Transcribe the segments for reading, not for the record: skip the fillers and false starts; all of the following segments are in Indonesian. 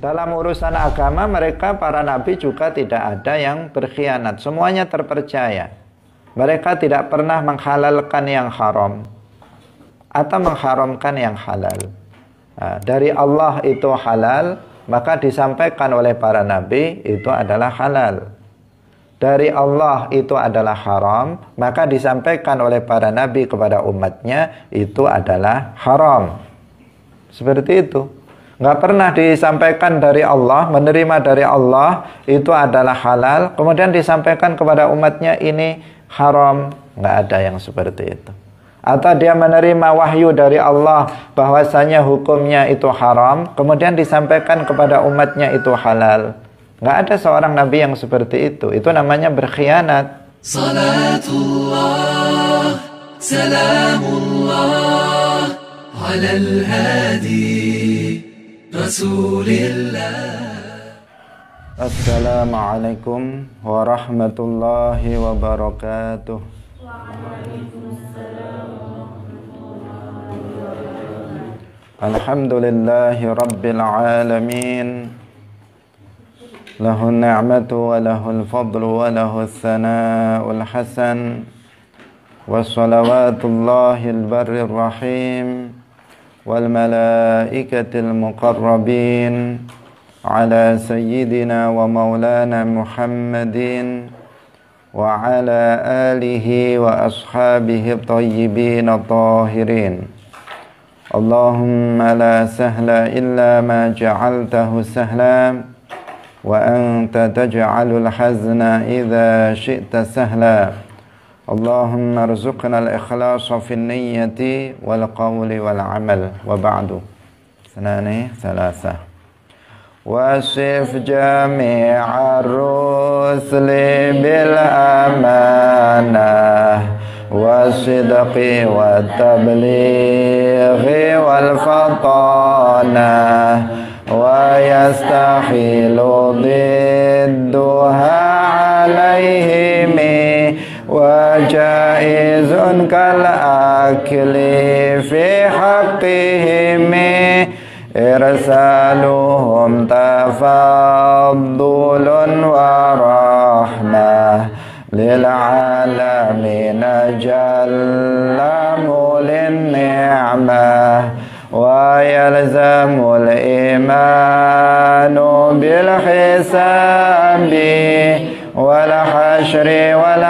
Dalam urusan agama mereka para nabi juga tidak ada yang berkhianat. Semuanya terpercaya. Mereka tidak pernah menghalalkan yang haram atau mengharamkan yang halal. Nah, dari Allah itu halal, maka disampaikan oleh para nabi itu adalah halal. Dari Allah itu adalah haram, maka disampaikan oleh para nabi kepada umatnya itu adalah haram. Seperti itu. Nggak pernah disampaikan dari Allah, menerima dari Allah itu adalah halal, kemudian disampaikan kepada umatnya ini haram. Nggak ada yang seperti itu. Atau dia menerima wahyu dari Allah bahwasanya hukumnya itu haram, kemudian disampaikan kepada umatnya itu halal. Nggak ada seorang nabi yang seperti itu. Itu namanya berkhianat. Salatullah, salamullah, alal hadi Rasulillah. Assalamualaikum warahmatullahi wabarakatuh. Alhamdulillahi rabbil alamin. Lahu ni'matu wa lahu al-fadlu wa lahu al-thana'ul hasan. Wa salawatullahi al-barri rahim wal malaikatil muqarrabin ala sayyidina wa maulana Muhammadin wa ala alihi wa ashabihi tayyibin tahirin. Allahumma la sahla illa ma ja'altahu sahla wa anta taj'alul hazna idza syi'ta sahla. Allahumma arzuqna al-ikhlasa fi niyyati wal qawli wal amal wa ba'du. Sanani thalatha. Wasif jami'ar rusli bil amanah wasidqi wat tablighi wal fatanah wa yastahilu didduha alaihim wa jaizun kal akli fi haqqihim irsaluhum tafaddulun wa rahmah lil alamin jalla mulin ni'mah wa yalzamul imanu bil hisabi wal hasyri wal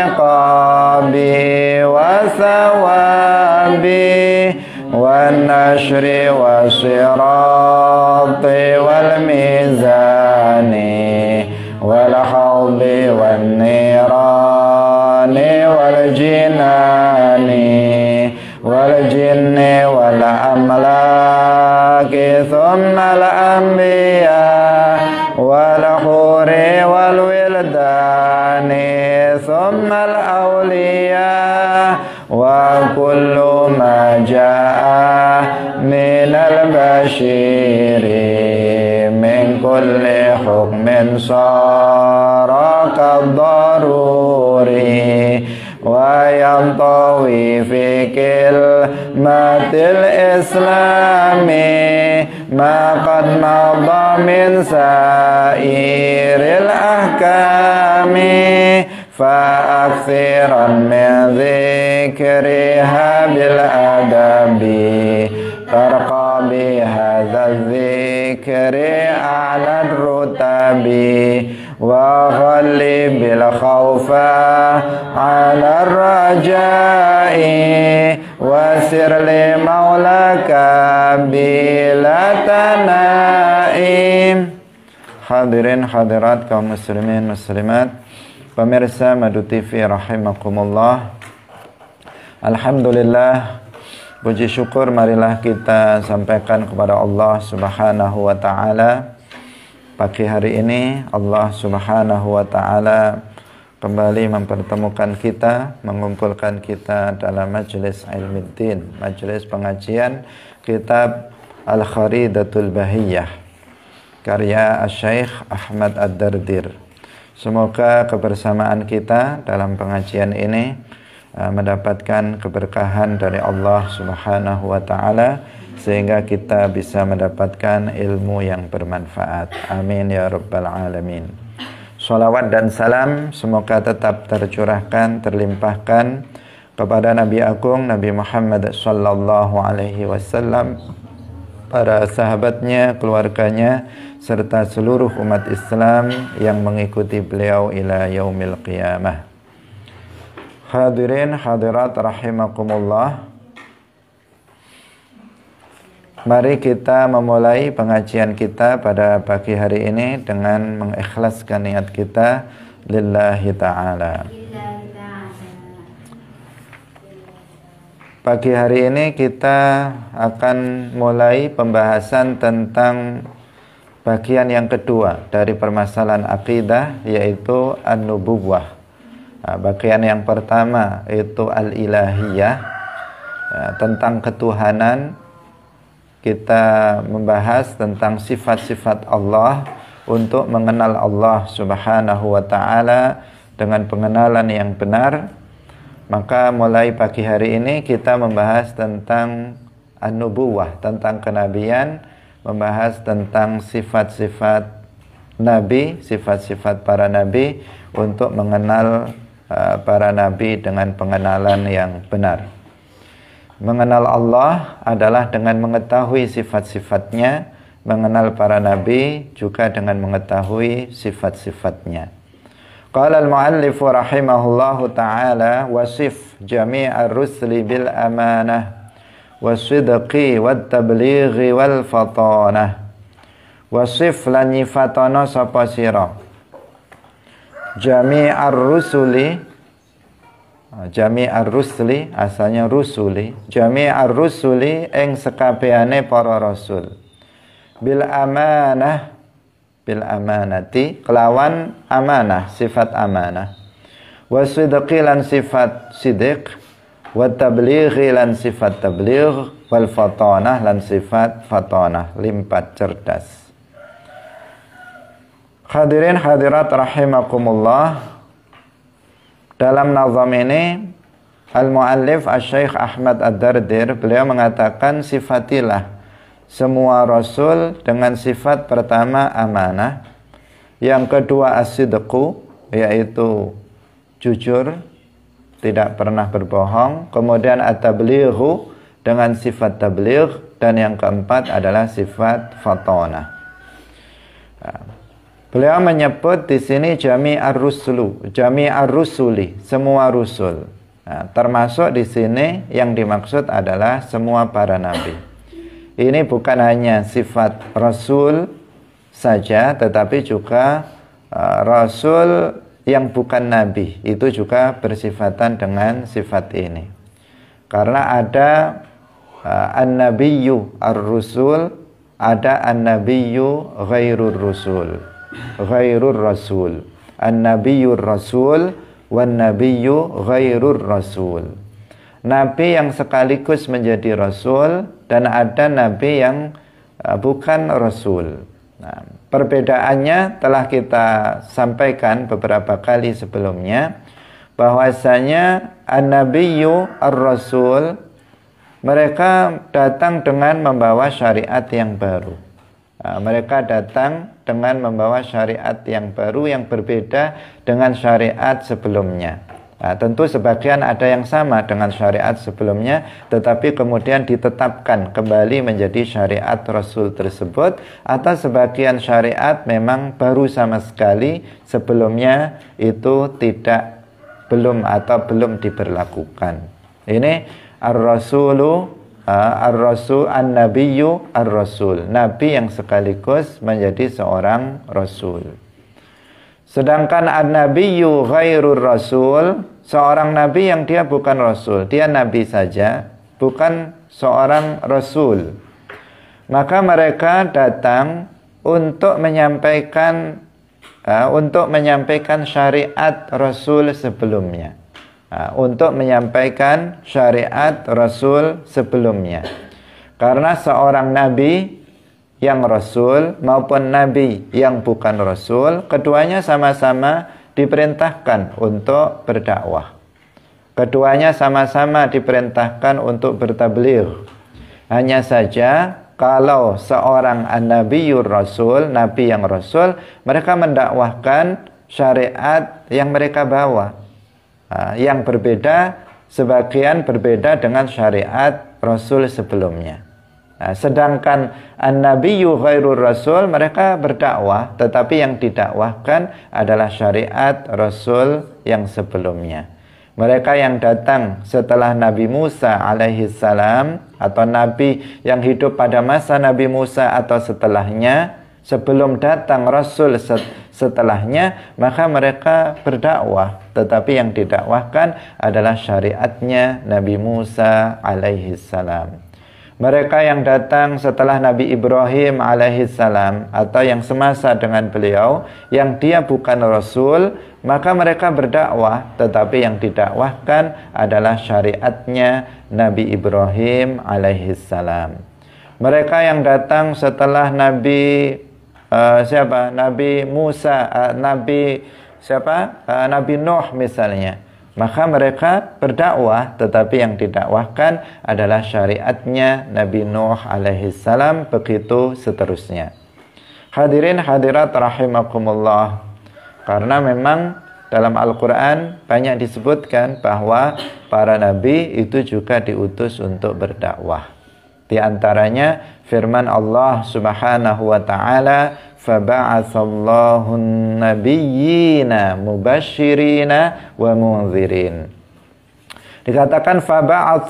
iqabi wa thawabi wan nashri wasirati wal mizani wal hawdi wan nirani wal jinani wal jinni wal amlaki thumma al anbiya wal huri wal wildani thumma al awliya wa kullu ma jaa min al bashiri min kulli hukmin sara kadaruri wa yantawi fi kilmatil islami ma qad madha min sairil ahkami fa'akthiran min dhikriha bil adabi tarqa bi hadha dhikri a'la rutabi wa ghalli bil khawfa 'ala rajai wa sir li maulaka bila tanaim. Hadirin hadirat kaum muslimin muslimat, pemirsa Madu TV rahimakumullah. Alhamdulillah, puji syukur marilah kita sampaikan kepada Allah Subhanahu wa taala. Pagi hari ini Allah Subhanahu wa taala kembali mempertemukan kita, mengumpulkan kita dalam majelis ilmiddin, majelis pengajian kitab Al-Kharidatul Bahiyah karya Asy-Syaikh Ahmad Ad-Dardir. Semoga kebersamaan kita dalam pengajian ini mendapatkan keberkahan dari Allah Subhanahu wa taala sehingga kita bisa mendapatkan ilmu yang bermanfaat. Amin ya rabbal alamin. Shalawat dan salam semoga tetap tercurahkan, terlimpahkan kepada Nabi Agung Nabi Muhammad sallallahu alaihi wasallam, para sahabatnya, keluarganya, serta seluruh umat Islam yang mengikuti beliau ila yaumil qiyamah. Hadirin hadirat rahimakumullah. Mari kita memulai pengajian kita pada pagi hari ini dengan mengikhlaskan niat kita lillahi ta'ala. Pagi hari ini kita akan mulai pembahasan tentang bagian yang kedua dari permasalahan akidah, yaitu an-nubuwwah. Bagian yang pertama itu al-ilahiyah, tentang ketuhanan. Kita membahas tentang sifat-sifat Allah untuk mengenal Allah subhanahu wa ta'ala dengan pengenalan yang benar. Maka mulai pagi hari ini kita membahas tentang an-nubuwwah, tentang kenabian, membahas tentang sifat-sifat nabi, sifat-sifat para nabi, untuk mengenal para nabi dengan pengenalan yang benar. Mengenal Allah adalah dengan mengetahui sifat-sifatnya, mengenal para nabi juga dengan mengetahui sifat-sifatnya. Qala al-muallif rahimahullahu ta'ala, wasif jami'ar rusli bil amanah wasidqi wat tablighi wal fatanah. Wasif lan nyifatana sapa sira jami'ar rusuli, jami'ar rusli asalnya rusuli, jami'ar rusuli ing sekabehane para rasul, bil amanah, bil amanati kelawan amanah, sifat amanah, wasidqi lan sifat sidiq, wat tablighi lan sifat tabligh, wal fatanah lan sifat fatanah, limpat cerdas. Hadirin hadirat rahimakumullah. Dalam nazam ini al-muallif asy-syaikh Ahmad Ad-Dardir, beliau mengatakan sifatilah semua rasul dengan sifat pertama amanah, yang kedua as-sidqu, yaitu jujur, tidak pernah berbohong, kemudian at-tablighu dengan sifat tabligh, dan yang keempat adalah sifat fatanah. Beliau menyebut di sini jami'ar rusulu, jami'ar rusuli, semua rusul. Termasuk di sini yang dimaksud adalah semua para nabi. Ini bukan hanya sifat rasul saja, tetapi juga rasul yang bukan nabi itu juga bersifatan dengan sifat ini. Karena ada an-nabiyyu ar-rusul, ada an-nabiyyu ghairur rusul, ghairur rasul, an-nabiyyur rasul wan nabiyyu ghairur rasul. Nabi yang sekaligus menjadi rasul dan ada nabi yang bukan rasul. Nah, perbedaannya telah kita sampaikan beberapa kali sebelumnya, bahwasanya an-nabiyyu ar-rasul, mereka datang dengan membawa syariat yang baru. Mereka datang dengan membawa syariat yang baru yang berbeda dengan syariat sebelumnya. Tentu sebagian ada yang sama dengan syariat sebelumnya, tetapi kemudian ditetapkan kembali menjadi syariat Rasul tersebut, atau sebagian syariat memang baru sama sekali, sebelumnya itu belum diberlakukan. Ini ar-rasulu, ar-rasul, an-nabiyyu ar-rasul, nabi yang sekaligus menjadi seorang rasul. Sedangkan an-nabiyyu ghairur rasul, seorang nabi yang dia bukan rasul, dia nabi saja, bukan seorang rasul. Maka mereka datang untuk menyampaikan syariat rasul sebelumnya. Untuk menyampaikan syariat Rasul sebelumnya. Karena seorang nabi yang rasul maupun nabi yang bukan rasul, keduanya sama-sama diperintahkan untuk berdakwah. Keduanya sama-sama diperintahkan untuk bertabligh. Hanya saja kalau seorang an-nabiyyur rasul, nabi yang rasul, mereka mendakwahkan syariat yang mereka bawa, yang berbeda, sebagian berbeda dengan syariat rasul sebelumnya. Sedangkan an-nabiyyu ghairur rasul, mereka berdakwah tetapi yang didakwahkan adalah syariat rasul yang sebelumnya. Mereka yang datang setelah Nabi Musa alaihi salam, atau nabi yang hidup pada masa Nabi Musa atau setelahnya, sebelum datang rasul setelahnya, maka mereka berdakwah tetapi yang didakwahkan adalah syariatnya Nabi Musa alaihi salam. Mereka yang datang setelah Nabi Ibrahim alaihissalam atau yang semasa dengan beliau, yang dia bukan rasul, maka mereka berdakwah tetapi yang didakwahkan adalah syariatnya Nabi Ibrahim alaihissalam. Mereka yang datang setelah Nabi Nabi Musa, Nabi Nuh misalnya, maka mereka berdakwah tetapi yang didakwahkan adalah syariatnya Nabi Nuh alaihissalam, begitu seterusnya. Hadirin hadirat rahimakumullah, karena memang dalam Al-Quran banyak disebutkan bahwa para nabi itu juga diutus untuk berdakwah. Di antaranya firman Allah subhanahu wa ta'ala, فَبَعَثَ النَّبِيِّينَ مُبَشِّرِينَ وَمُنذِرِينَ. Dikatakan فَبَعَثَ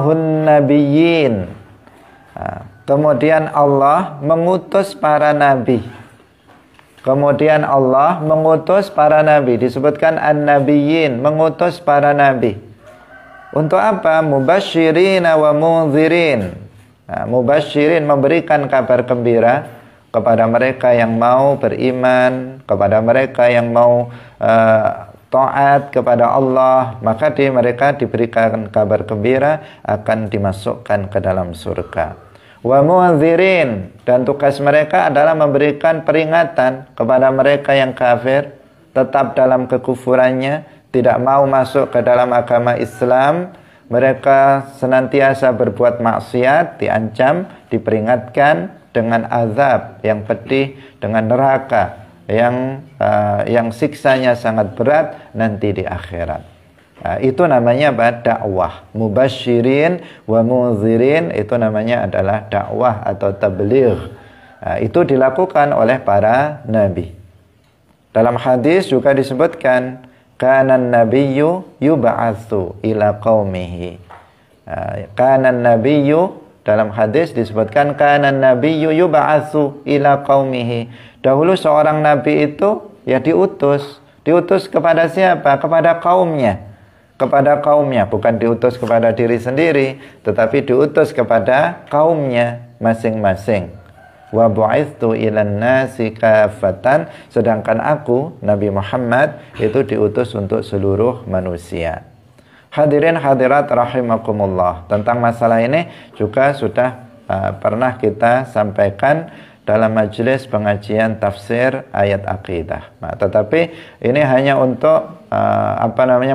النَّبِيِّينَ. Kemudian Allah mengutus para nabi. Kemudian Allah mengutus para nabi. Disebutkan an-nabiyyin, mengutus para nabi. Untuk apa? Mubashirina wa munzirin. Mubashirin, memberikan kabar gembira kepada mereka yang mau beriman, kepada mereka yang mau taat kepada Allah, maka mereka diberikan kabar gembira akan dimasukkan ke dalam surga. Wa munzirin, dan tugas mereka adalah memberikan peringatan kepada mereka yang kafir, tetap dalam kekufurannya, tidak mau masuk ke dalam agama Islam. Mereka senantiasa berbuat maksiat, diancam, diperingatkan dengan azab yang pedih, dengan neraka yang siksanya sangat berat nanti di akhirat. Itu namanya dakwah. Mubasyirin wa munzirin, itu namanya adalah dakwah atau tabligh. Itu dilakukan oleh para nabi. Dalam hadis juga disebutkan, kanan nabiyyu yub'atsu ila qaumihi. Kanan nabiyyu, dalam hadis disebutkan kanan nabiyyu yub'atsu ila qaumihi. Dahulu seorang nabi itu ya diutus kepada siapa? Kepada kaumnya. Kepada kaumnya, bukan diutus kepada diri sendiri, tetapi diutus kepada kaumnya masing-masing. Wa bu'itsu ilan nasi kafatan, sedangkan aku Nabi Muhammad itu diutus untuk seluruh manusia. Hadirin hadirat rahimakumullah, tentang masalah ini juga sudah pernah kita sampaikan dalam majelis pengajian tafsir ayat akidah. Tetapi ini hanya untuk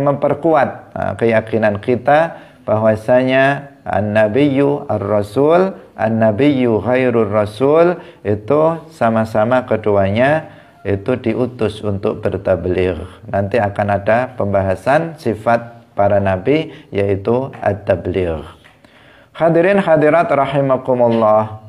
memperkuat keyakinan kita bahwasanya an-nabiyyu ar-rasul, an-nabiyyu ghairur rasul, itu sama-sama keduanya itu diutus untuk bertabligh. Nanti akan ada pembahasan sifat para nabi, yaitu at-tabligh. Hadirin hadirat rahimakumullah.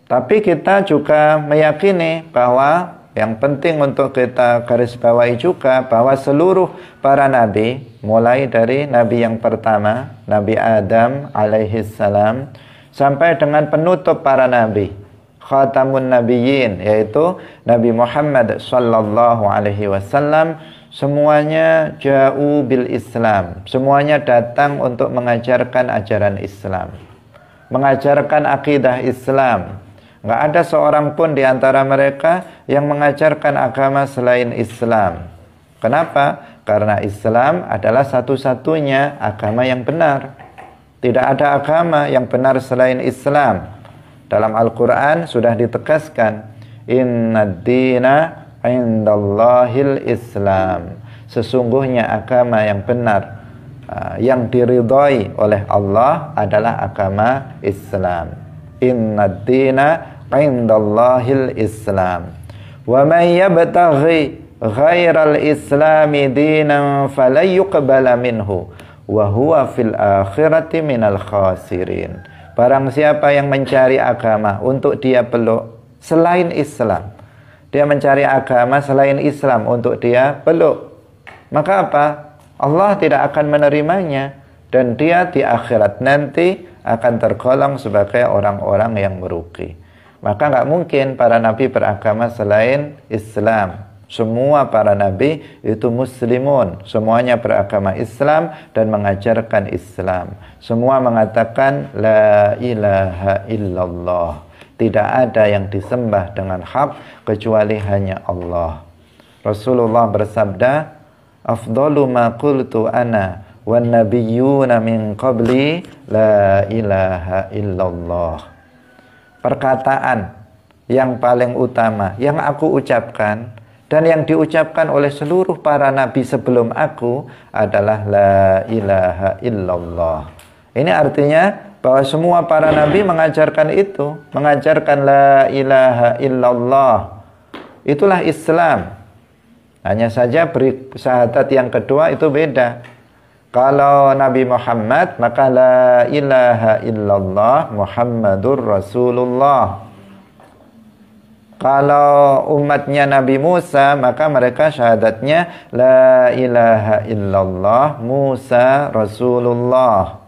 Tapi kita juga meyakini bahwa yang penting untuk kita garis bawahi juga bahwa seluruh para nabi, mulai dari nabi yang pertama, Nabi Adam alaihissalam, sampai dengan penutup para nabi, khatamun nabiyyin, yaitu Nabi Muhammad sallallahu alaihi wasallam, semuanya ja'u bil Islam, semuanya datang untuk mengajarkan ajaran Islam, mengajarkan akidah Islam. Nggak ada seorang pun di antara mereka yang mengajarkan agama selain Islam. Kenapa? Karena Islam adalah satu-satunya agama yang benar. Tidak ada agama yang benar selain Islam. Dalam Al-Quran sudah ditegaskan, innad dina indallahil Islam. Sesungguhnya agama yang benar yang diridhai oleh Allah adalah agama Islam. Innad dina 'indallahil Islam. Wa man yabtaghi ghairal islami dinan falan yuqbala minhu wa huwa fil akhirati minal khasirin. Barang siapa yang mencari agama untuk dia peluk selain Islam, dia mencari agama selain Islam untuk dia peluk, maka apa? Allah tidak akan menerimanya, dan dia di akhirat nanti akan tergolong sebagai orang-orang yang merugi. Maka nggak mungkin para nabi beragama selain Islam. Semua para nabi itu muslimun, semuanya beragama Islam dan mengajarkan Islam. Semua mengatakan la ilaha illallah. Tidak ada yang disembah dengan hak kecuali hanya Allah. Rasulullah bersabda, afdalu ma qultu ana wan nabiyyuna min qabli la ilaha illallah. Perkataan yang paling utama yang aku ucapkan dan yang diucapkan oleh seluruh para nabi sebelum aku adalah la ilaha illallah. Ini artinya bahwa semua para nabi mengajarkan itu, mengajarkan la ilaha illallah. Itulah Islam. Hanya saja beri syahadat yang kedua itu beda. Kalau Nabi Muhammad, maka la ilaha illallah Muhammadur Rasulullah. Kalau umatnya Nabi Musa, maka mereka syahadatnya la ilaha illallah Musa Rasulullah.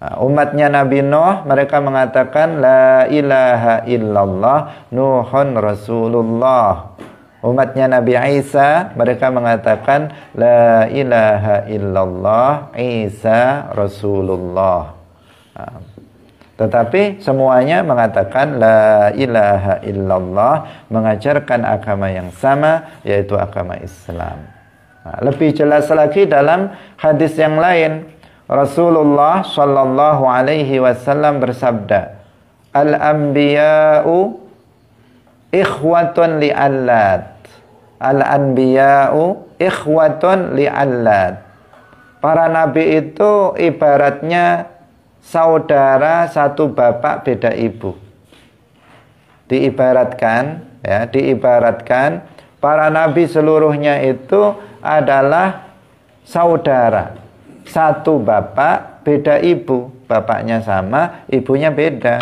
Umatnya Nabi Nuh, mereka mengatakan la ilaha illallah Nuhun Rasulullah. Umatnya Nabi Isa, mereka mengatakan la ilaha illallah Isa Rasulullah. Tetapi semuanya mengatakan la ilaha illallah, mengajarkan agama yang sama, yaitu agama Islam. Lebih jelas lagi dalam hadis yang lain, Rasulullah sallallahu alaihi wasallam bersabda, al-anbiya'u ikhwatun li'allat. Al-anbiya'u ikhwatun li'allat. Para nabi itu ibaratnya saudara satu bapak beda ibu. Diibaratkan, ya, diibaratkan para nabi seluruhnya itu adalah saudara. Satu bapak beda ibu. Bapaknya sama, ibunya beda.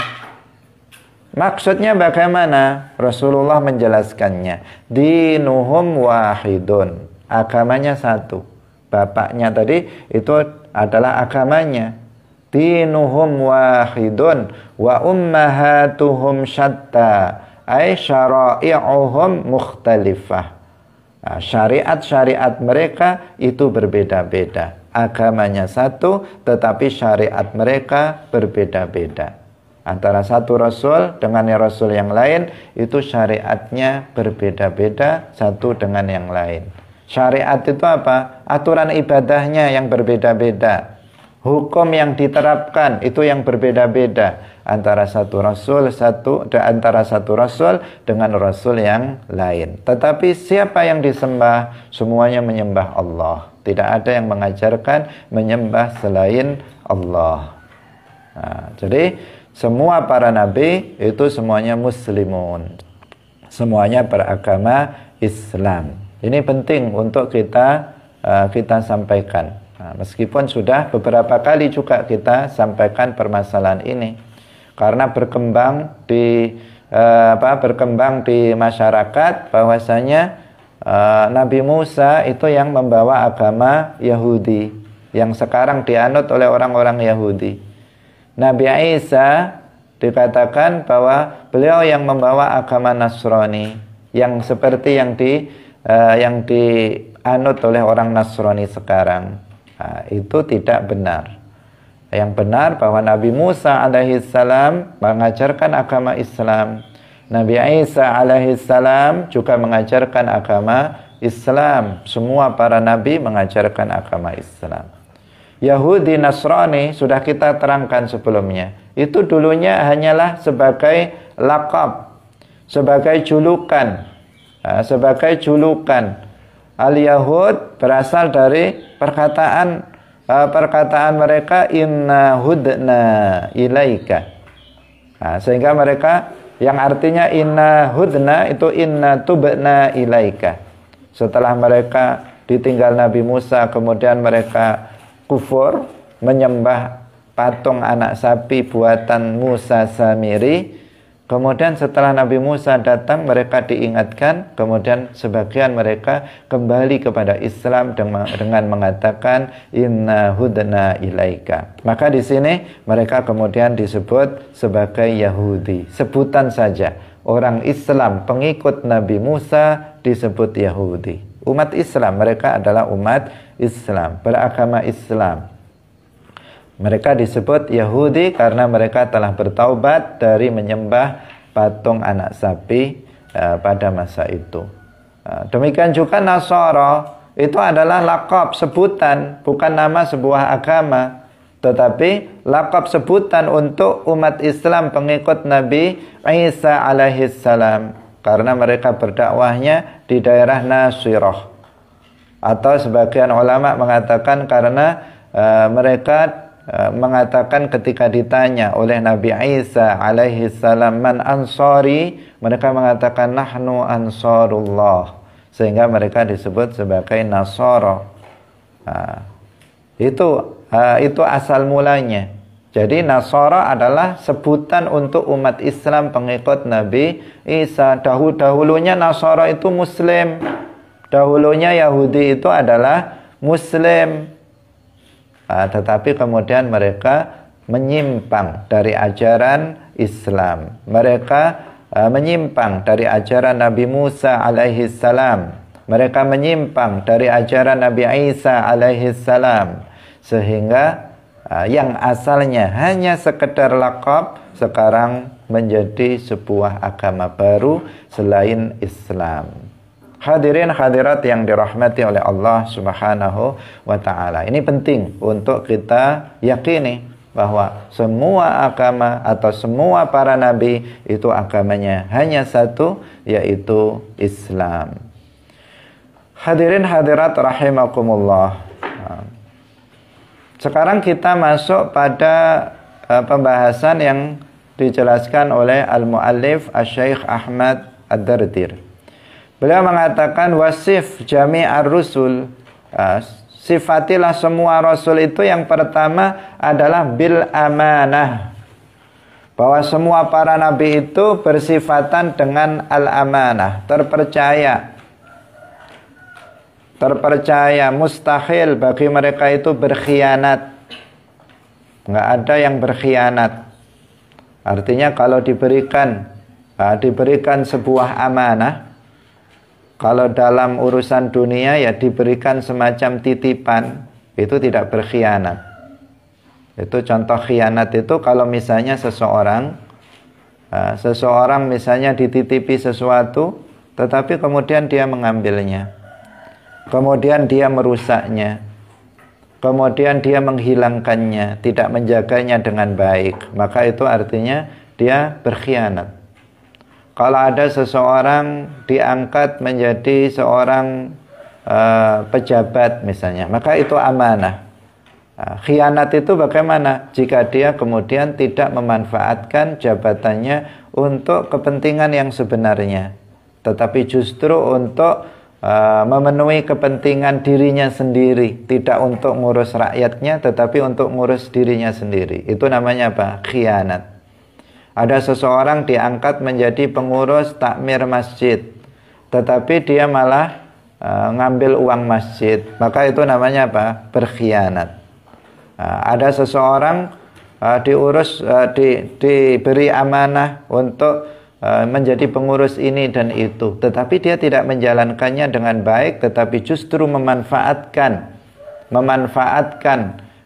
Maksudnya bagaimana? Rasulullah menjelaskannya. Dinuhum wahidun. Agamanya satu. Bapaknya tadi itu adalah agamanya. Dinuhum wahidun wa ummahatuhum syatta. Ay syara'i'uhum mukhtalifah. Nah, syariat-syariat mereka itu berbeda-beda. Agamanya satu, tetapi syariat mereka berbeda-beda. Antara satu Rasul dengan Rasul yang lain, itu syariatnya berbeda-beda satu dengan yang lain. Syariat itu apa? Aturan ibadahnya yang berbeda-beda. Hukum yang diterapkan itu yang berbeda-beda antara satu Rasul dengan Rasul yang lain. Tetapi siapa yang disembah? Semuanya menyembah Allah. Tidak ada yang mengajarkan menyembah selain Allah. Nah, jadi semua para nabi itu semuanya muslimun. Semuanya beragama Islam. Ini penting untuk kita sampaikan. Nah, meskipun sudah beberapa kali juga kita sampaikan permasalahan ini. Karena berkembang di masyarakat bahwasanya Nabi Musa itu yang membawa agama Yahudi yang sekarang dianut oleh orang-orang Yahudi. Nabi Isa dikatakan bahwa beliau yang membawa agama Nasrani, yang seperti yang dianut oleh orang Nasrani sekarang. Nah, itu tidak benar. Yang benar bahwa Nabi Musa alaihissalam mengajarkan agama Islam. Nabi Isa alaihissalam juga mengajarkan agama Islam. Semua para nabi mengajarkan agama Islam. Yahudi Nasrani sudah kita terangkan sebelumnya. Itu dulunya hanyalah sebagai lakab, sebagai julukan. Sebagai julukan. Al-Yahud berasal dari perkataan perkataan mereka inna hudna ilaika. Nah, sehingga mereka yang artinya inna hudna itu inna tubna ilaika. Setelah mereka ditinggal Nabi Musa, kemudian mereka kufur, menyembah patung anak sapi buatan Musa Samiri. Kemudian setelah Nabi Musa datang, mereka diingatkan, kemudian sebagian mereka kembali kepada Islam dengan mengatakan inna hudna ilaika. Maka di sini mereka kemudian disebut sebagai Yahudi. Sebutan saja, orang Islam pengikut Nabi Musa disebut Yahudi. Umat Islam, mereka adalah umat Islam, beragama Islam. Mereka disebut Yahudi karena mereka telah bertaubat dari menyembah patung anak sapi pada masa itu. Demikian juga Nasara, itu adalah lakop, sebutan, bukan nama sebuah agama, tetapi lakop sebutan untuk umat Islam pengikut Nabi Isa alaihissalam, karena mereka berdakwahnya di daerah Nasirah. Atau sebagian ulama mengatakan karena mereka mengatakan ketika ditanya oleh Nabi Isa alaihi salam man ansari, mereka mengatakan nahnu ansarullah, sehingga mereka disebut sebagai Nasara. Itu asal mulanya. Jadi Nasara adalah sebutan untuk umat Islam pengikut Nabi Isa. Dahulunya Nasara itu Muslim, dahulunya Yahudi itu adalah Muslim. Tetapi kemudian mereka menyimpang dari ajaran Islam. Mereka menyimpang dari ajaran Nabi Musa alaihi salam. Mereka menyimpang dari ajaran Nabi Isa alaihi salam. Sehingga yang asalnya hanya sekedar lakab sekarang menjadi sebuah agama baru selain Islam. Hadirin hadirat yang dirahmati oleh Allah Subhanahu wa ta'ala. Ini penting untuk kita yakini bahwa semua agama atau semua para nabi itu agamanya hanya satu, yaitu Islam. Hadirin hadirat rahimakumullah. Sekarang kita masuk pada pembahasan yang dijelaskan oleh al-muallif Asy-Syaikh Ahmad Ad-Dardir. Beliau mengatakan wasif jami'ar rusul, sifatilah semua rasul itu yang pertama adalah bil amanah, bahwa semua para nabi itu bersifatan dengan al-amanah, terpercaya, mustahil bagi mereka itu berkhianat. Nggak ada yang berkhianat. Artinya kalau diberikan sebuah amanah, kalau dalam urusan dunia ya diberikan semacam titipan, itu tidak berkhianat. Itu contoh khianat itu kalau misalnya seseorang misalnya dititipi sesuatu, tetapi kemudian dia mengambilnya, kemudian dia merusaknya, kemudian dia menghilangkannya, tidak menjaganya dengan baik, maka itu artinya dia berkhianat. Kalau ada seseorang diangkat menjadi seorang pejabat misalnya, maka itu amanah. Khianat itu bagaimana? Jika dia kemudian tidak memanfaatkan jabatannya untuk kepentingan yang sebenarnya, tetapi justru untuk memenuhi kepentingan dirinya sendiri, tidak untuk ngurus rakyatnya, tetapi untuk ngurus dirinya sendiri. Itu namanya apa? Khianat. Ada seseorang diangkat menjadi pengurus takmir masjid, tetapi dia malah ngambil uang masjid, maka itu namanya apa? Berkhianat. Ada seseorang diberi amanah untuk menjadi pengurus ini dan itu, tetapi dia tidak menjalankannya dengan baik, tetapi justru memanfaatkan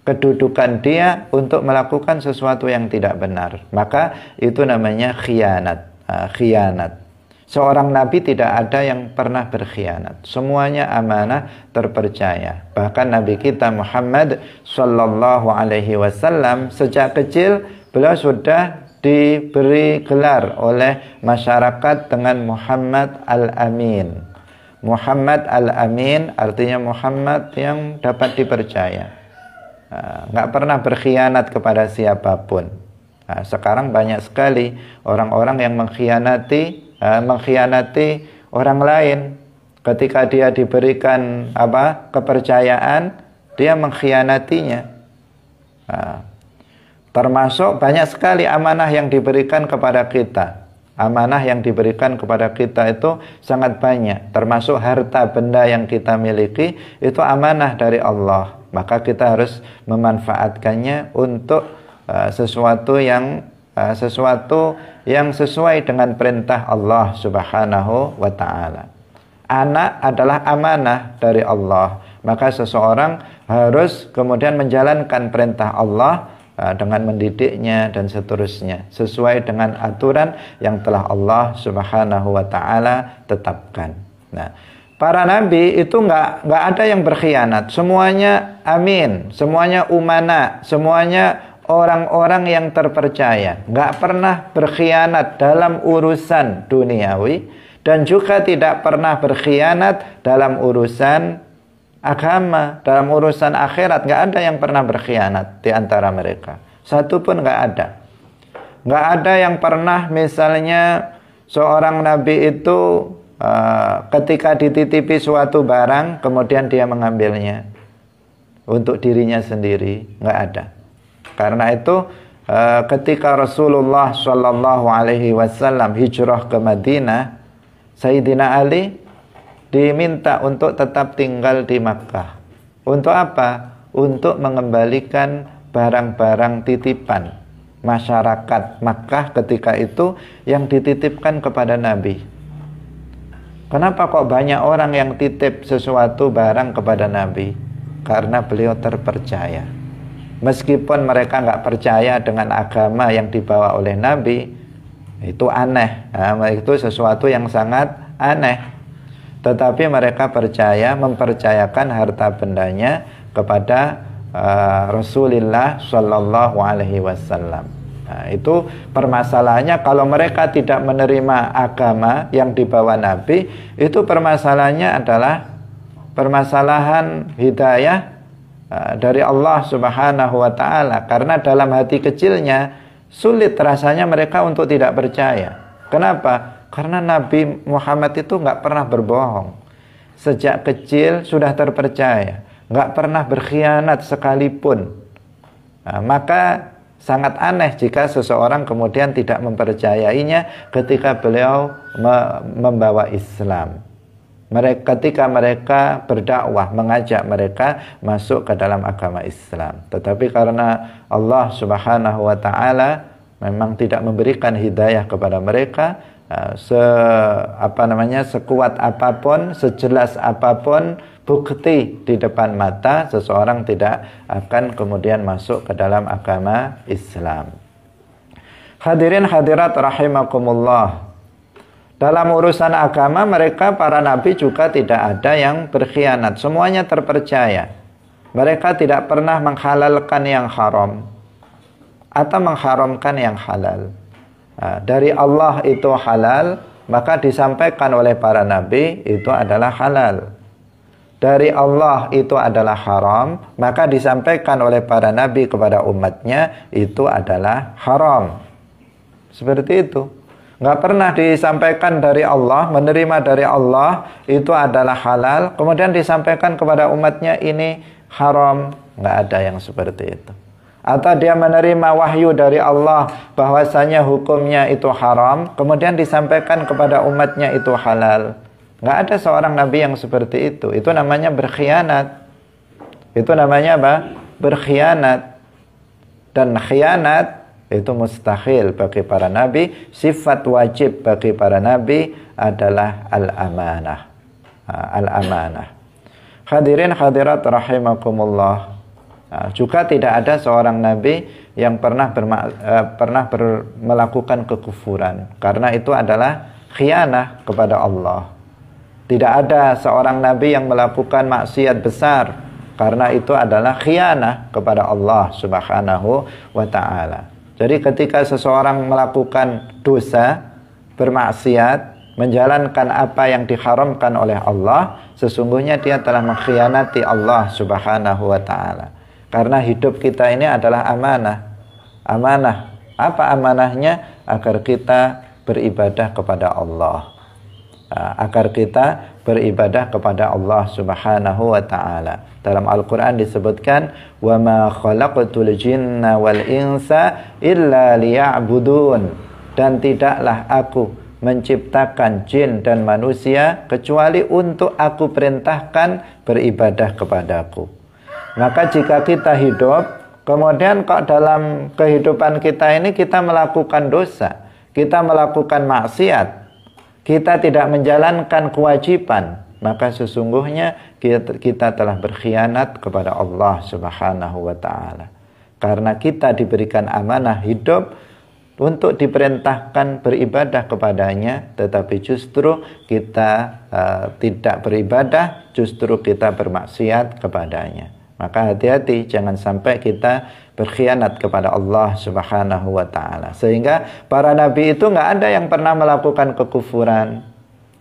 kedudukan dia untuk melakukan sesuatu yang tidak benar, maka itu namanya khianat. Seorang nabi tidak ada yang pernah berkhianat, semuanya amanah, terpercaya. Bahkan Nabi kita Muhammad sallallahu alaihi wasallam sejak kecil beliau sudah diberi gelar oleh masyarakat dengan Muhammad Al-Amin. Muhammad Al-Amin artinya Muhammad yang dapat dipercaya. nggak pernah berkhianat kepada siapapun. Sekarang banyak sekali orang-orang yang mengkhianati orang lain. Ketika dia diberikan kepercayaan, dia mengkhianatinya. Termasuk banyak sekali amanah yang diberikan kepada kita. Amanah yang diberikan kepada kita itu sangat banyak. Termasuk harta benda yang kita miliki, itu amanah dari Allah. Maka kita harus memanfaatkannya untuk sesuatu yang sesuai dengan perintah Allah Subhanahu wa ta'ala. Anak adalah amanah dari Allah. Maka seseorang harus kemudian menjalankan perintah Allah dengan mendidiknya dan seterusnya sesuai dengan aturan yang telah Allah Subhanahu wa ta'ala tetapkan. Nah, para nabi itu nggak ada yang berkhianat, semuanya amin, semuanya umana, semuanya orang-orang yang terpercaya, nggak pernah berkhianat dalam urusan duniawi dan juga tidak pernah berkhianat dalam urusan agama, dalam urusan akhirat. Nggak ada yang pernah berkhianat di antara mereka. Satu pun nggak ada. Nggak ada yang pernah misalnya seorang nabi itu ketika dititipi suatu barang kemudian dia mengambilnya untuk dirinya sendiri. Nggak ada. Karena itu ketika Rasulullah Shallallahu Alaihi Wasallam hijrah ke Madinah, Sayyidina Ali diminta untuk tetap tinggal di Makkah. Untuk apa? Untuk mengembalikan barang-barang titipan masyarakat Makkah ketika itu yang dititipkan kepada Nabi. Kenapa kok banyak orang yang titip sesuatu barang kepada Nabi? Karena beliau terpercaya. Meskipun mereka nggak percaya dengan agama yang dibawa oleh Nabi, itu aneh. Itu sesuatu yang sangat aneh. Tetapi mereka mempercayakan harta bendanya kepada Rasulullah Shallallahu Alaihi Wasallam. Itu permasalahannya. Kalau mereka tidak menerima agama yang dibawa Nabi, itu permasalahannya adalah permasalahan hidayah dari Allah Subhanahu wa ta'ala. Karena dalam hati kecilnya sulit rasanya mereka untuk tidak percaya. Kenapa? Karena Nabi Muhammad itu nggak pernah berbohong. Sejak kecil sudah terpercaya, nggak pernah berkhianat sekalipun. Maka sangat aneh jika seseorang kemudian tidak mempercayainya ketika beliau membawa Islam. Ketika mereka berdakwah, mengajak mereka masuk ke dalam agama Islam. Tetapi karena Allah Subhanahu wa ta'ala memang tidak memberikan hidayah kepada mereka, sekuat apapun, sejelas apapun bukti di depan mata, seseorang tidak akan kemudian masuk ke dalam agama Islam. Hadirin hadirat rahimakumullah. Dalam urusan agama mereka para nabi juga tidak ada yang berkhianat. Semuanya terpercaya. Mereka tidak pernah menghalalkan yang haram atau mengharamkan yang halal. Dari Allah itu halal, maka disampaikan oleh para nabi itu adalah halal. Dari Allah itu adalah haram, maka disampaikan oleh para nabi kepada umatnya itu adalah haram. Seperti itu. Nggak pernah disampaikan dari Allah, menerima dari Allah itu adalah halal, kemudian disampaikan kepada umatnya ini haram. Nggak ada yang seperti itu. Atau dia menerima wahyu dari Allah bahwasanya hukumnya itu haram, kemudian disampaikan kepada umatnya itu halal. Nggak ada seorang nabi yang seperti itu. Itu namanya berkhianat. Itu namanya apa? Berkhianat. Dan khianat itu mustahil bagi para nabi. Sifat wajib bagi para nabi adalah al-amanah. Al-amanah. Hadirin hadirat rahimakumullah. Juga tidak ada seorang nabi yang pernah melakukan kekufuran, karena itu adalah khianah kepada Allah. Tidak ada seorang nabi yang melakukan maksiat besar, karena itu adalah khianah kepada Allah Subhanahu wa ta'ala. Jadi ketika seseorang melakukan dosa, bermaksiat, menjalankan apa yang diharamkan oleh Allah, sesungguhnya dia telah mengkhianati Allah Subhanahu wa ta'ala. Karena hidup kita ini adalah amanah. Amanah. Apa amanahnya? Agar kita beribadah kepada Allah. Agar kita beribadah kepada Allah Subhanahu wa ta'ala. Dalam Al-Quran disebutkan, wa ma khalaqtul jinna wal insa illa liya'budun. Dan tidaklah aku menciptakan jin dan manusia kecuali untuk aku perintahkan beribadah kepadaku. Maka jika kita hidup, kemudian kok dalam kehidupan kita ini kita melakukan dosa, kita melakukan maksiat, kita tidak menjalankan kewajiban, maka sesungguhnya kita telah berkhianat kepada Allah Subhanahu wa ta'ala. Karena kita diberikan amanah hidup untuk diperintahkan beribadah kepadanya, tetapi justru kita tidak beribadah, justru kita bermaksiat kepadanya. Maka hati-hati, jangan sampai kita berkhianat kepada Allah Subhanahu wa ta'ala. Sehingga para nabi itu nggak ada yang pernah melakukan kekufuran,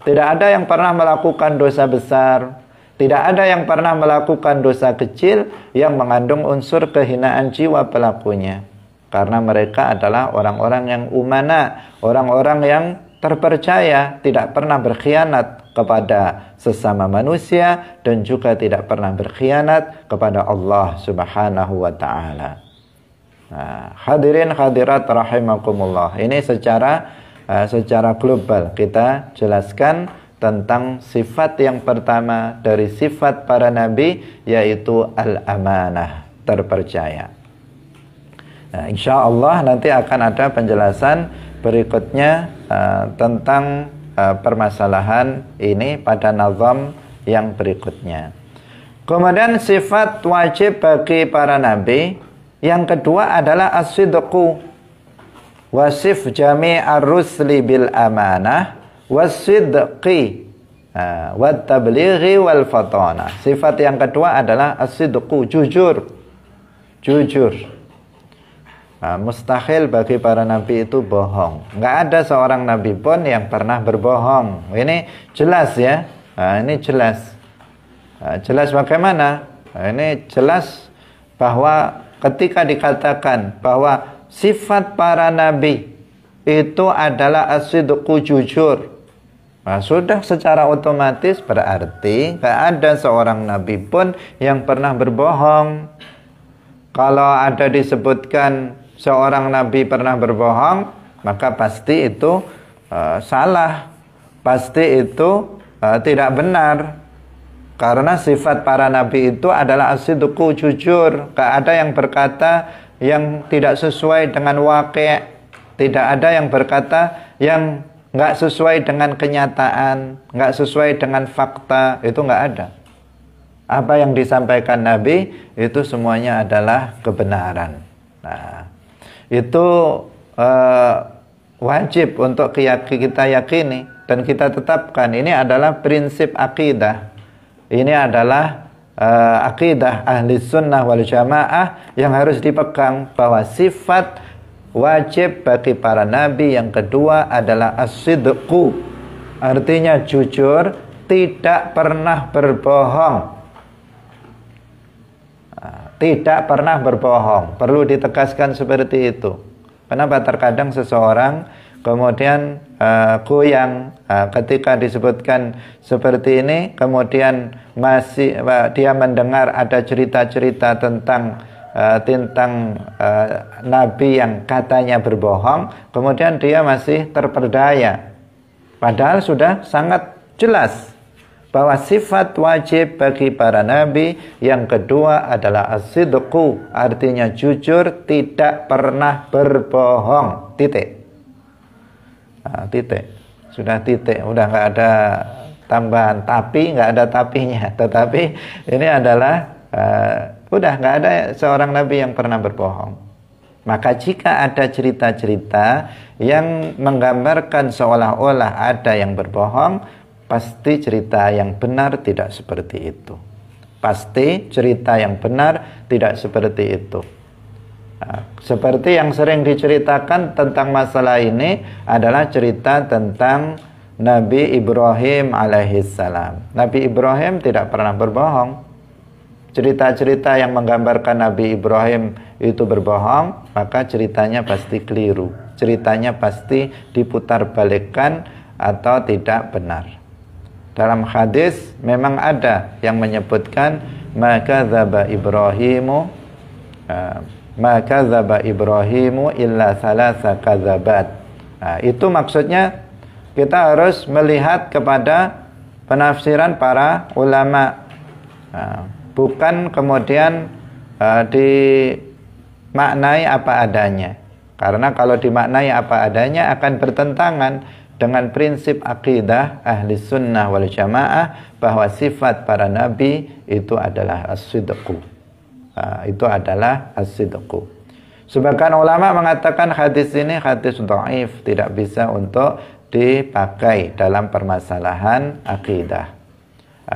tidak ada yang pernah melakukan dosa besar, tidak ada yang pernah melakukan dosa kecil yang mengandung unsur kehinaan jiwa pelakunya. Karena mereka adalah orang-orang yang umana, orang-orang yang terpercaya, tidak pernah berkhianat kepada sesama manusia dan juga tidak pernah berkhianat kepada Allah Subhanahu wa ta'ala. Nah, hadirin hadirat rahimakumullah. Ini secara global kita jelaskan tentang sifat yang pertama dari sifat para nabi, yaitu al-amanah, terpercaya. Nah, insya Allah nanti akan ada penjelasan berikutnya tentang permasalahan ini pada nazam yang berikutnya. Kemudian sifat wajib bagi para nabi yang kedua adalah as-sidqu, wasif jami'ar rusli bil amanah was-sidqi wat tablighi wal fatana. Sifat yang kedua adalah as-sidqu, jujur. Mustahil bagi para nabi itu bohong. Nggak ada seorang nabi pun yang pernah berbohong. Ini jelas ya. Ini jelas. Jelas bagaimana? Ini jelas bahwa ketika dikatakan bahwa sifat para nabi itu adalah as-sidqu, jujur, sudah secara otomatis berarti nggak ada seorang nabi pun yang pernah berbohong. Kalau ada disebutkan seorang nabi pernah berbohong, maka pasti itu salah, pasti itu tidak benar. Karena sifat para nabi itu adalah as-sidqu, jujur. Gak ada yang berkata yang tidak sesuai dengan waqi', tidak ada yang berkata yang gak sesuai dengan kenyataan, gak sesuai dengan fakta, itu gak ada. Apa yang disampaikan nabi itu semuanya adalah kebenaran. Nah, itu wajib untuk kita yakini dan kita tetapkan. Ini adalah prinsip akidah. Ini adalah akidah ahli sunnah wal jamaah yang harus dipegang, bahwa sifat wajib bagi para nabi yang kedua adalah as-sidqu, artinya jujur, tidak pernah berbohong. Tidak pernah berbohong. Perlu ditegaskan seperti itu. Kenapa terkadang seseorang kemudian goyang ketika disebutkan seperti ini, kemudian masih dia mendengar ada cerita-cerita tentang nabi yang katanya berbohong, kemudian dia masih terperdaya. Padahal sudah sangat jelas bahwa sifat wajib bagi para nabi yang kedua adalah as-sidqu, artinya jujur, tidak pernah berbohong. Titik. Titik. Sudah titik. Udah nggak ada tambahan tapi, nggak ada tapinya. Tetapi ini adalah udah nggak ada seorang nabi yang pernah berbohong. Maka jika ada cerita-cerita yang menggambarkan seolah-olah ada yang berbohong, pasti cerita yang benar tidak seperti itu. Pasti cerita yang benar tidak seperti itu. Seperti yang sering diceritakan tentang masalah ini adalah cerita tentang Nabi Ibrahim alaihissalam. Nabi Ibrahim tidak pernah berbohong. cerita-cerita yang menggambarkan Nabi Ibrahim itu berbohong, maka ceritanya pasti keliru. Ceritanya pasti diputarbalikkan atau tidak benar. Dalam hadis memang ada yang menyebutkan maka dzaba Ibrahimu illa thalatha kadzabat. Itu maksudnya kita harus melihat kepada penafsiran para ulama, bukan kemudian dimaknai apa adanya. Karena kalau dimaknai apa adanya akan bertentangan dengan prinsip akidah ahli sunnah wal jamaah bahwa sifat para nabi itu adalah as-sidqu. Itu adalah as-sidqu. Sebagian ulama mengatakan hadis ini hadis dhaif, tidak bisa untuk dipakai dalam permasalahan akidah.